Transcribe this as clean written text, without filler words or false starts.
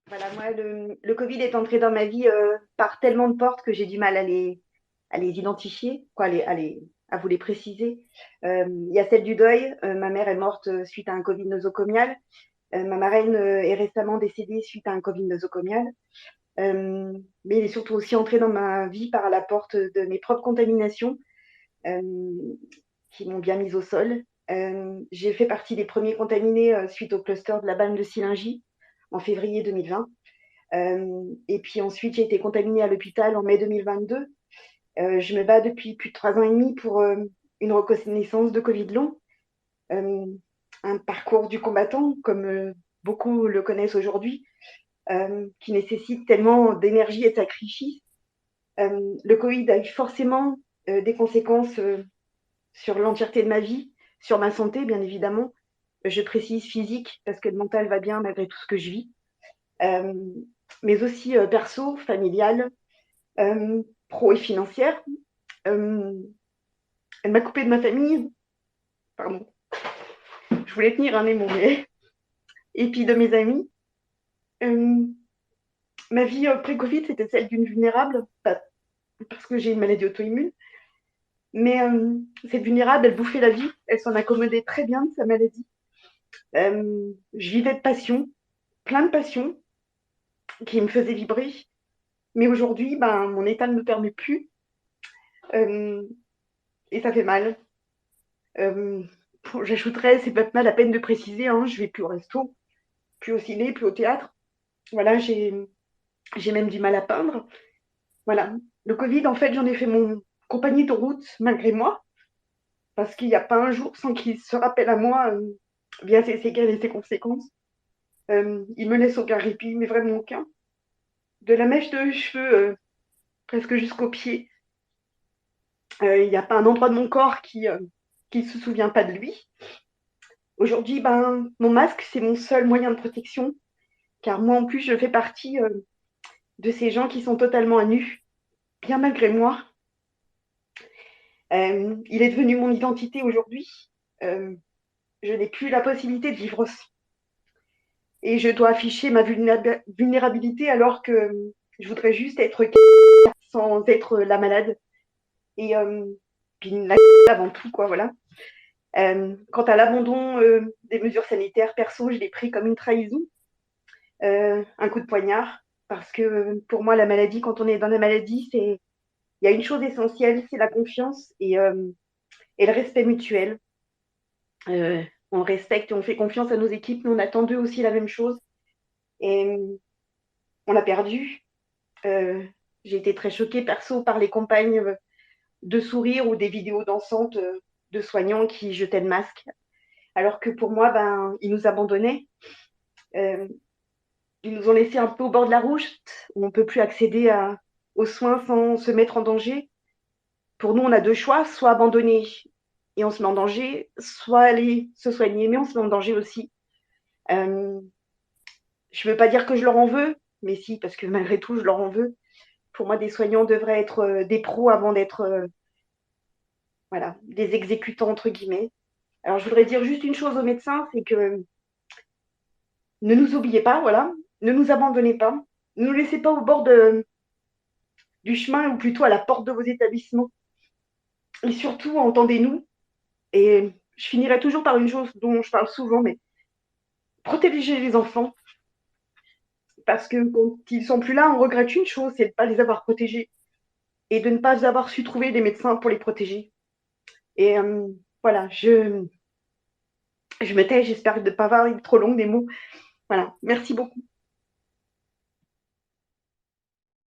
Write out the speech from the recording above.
Voilà, moi, le Covid est entré dans ma vie par tellement de portes que j'ai du mal à les identifier, quoi, à vous les préciser. Il y a celle du deuil. Ma mère est morte suite à un Covid nosocomial. Ma marraine est récemment décédée suite à un Covid nosocomial. Mais il est surtout aussi entré dans ma vie par la porte de mes propres contaminations euh, qui m'ont bien mise au sol. J'ai fait partie des premiers contaminés suite au cluster de la banne de Sillingy en février 2020. Et puis ensuite, j'ai été contaminée à l'hôpital en mai 2022. Je me bats depuis plus de 3 ans et demi pour une reconnaissance de Covid long. Euh, un parcours du combattant, comme beaucoup le connaissent aujourd'hui, qui nécessite tellement d'énergie et de sacrifices. Le Covid a eu forcément des conséquences sur l'entièreté de ma vie, sur ma santé, bien évidemment. Je précise physique parce que le mental va bien malgré tout ce que je vis. Euh, mais aussi perso, familiale, pro et financière. Euh, Elle m'a coupé de ma famille, pardon, je voulais tenir un émo, mais... Et puis de mes amis. Euh, Ma vie pré-Covid, c'était celle d'une vulnérable, pas parce que j'ai une maladie auto-immune, mais cette vulnérable, elle bouffait la vie, elle s'en accommodait très bien de sa maladie. Je vivais de passion, plein de passion, qui me faisaient vibrer, mais aujourd'hui, ben, mon état ne me permet plus, euh, et ça fait mal. Euh, J'ajouterais, c'est pas mal la peine de préciser, hein, je vais plus au resto, plus au ciné, plus au théâtre. Voilà, j'ai même du mal à peindre. Voilà. Le Covid, en fait, j'en ai fait mon compagnie de route malgré moi, parce qu'il n'y a pas un jour sans qu'il se rappelle à moi bien ses séquelles et ses conséquences. Il me laisse aucun répit, mais vraiment aucun. De la mèche de cheveux presque jusqu'aux pieds, il n'y a pas un endroit de mon corps qui se souvient pas de lui. Aujourd'hui, ben, mon masque, c'est mon seul moyen de protection, car moi, en plus, je fais partie de ces gens qui sont totalement à nu, bien malgré moi. Il est devenu mon identité aujourd'hui. Euh, je n'ai plus la possibilité de vivre et je dois afficher ma vulnérabilité alors que je voudrais juste être sans être la malade et puis la avant tout quoi voilà. Quant à l'abandon des mesures sanitaires, perso, je l'ai pris comme une trahison, un coup de poignard parce que pour moi la maladie, quand on est dans la maladie, c'est il y a une chose essentielle, c'est la confiance et le respect mutuel. Euh, on respecte et on fait confiance à nos équipes, mais on attend d'eux aussi la même chose. Et on l'a perdu. Euh, j'ai été très choquée perso par les campagnes de sourires ou des vidéos dansantes de soignants qui jetaient le masque. Alors que pour moi, ben, ils nous abandonnaient. Euh, ils nous ont laissés un peu au bord de la route où on ne peut plus accéder aux soins sans se mettre en danger. Pour nous, on a deux choix, soit abandonner et on se met en danger, soit aller se soigner, mais on se met en danger aussi. Euh, je ne veux pas dire que je leur en veux, mais si, parce que malgré tout, je leur en veux. Pour moi, des soignants devraient être des pros avant d'être voilà, des exécutants, entre guillemets. Alors, je voudrais dire juste une chose aux médecins, c'est que ne nous oubliez pas, voilà, ne nous abandonnez pas, ne nous laissez pas au bord du chemin ou plutôt à la porte de vos établissements. Et surtout, entendez-nous. Et je finirai toujours par une chose dont je parle souvent, mais protégez les enfants. Parce que quand ils sont plus là, on regrette une chose, c'est de ne pas les avoir protégés et de ne pas avoir su trouver des médecins pour les protéger. Et voilà, je me tais, j'espère de ne pas avoir été trop longue des mots. Voilà, merci beaucoup.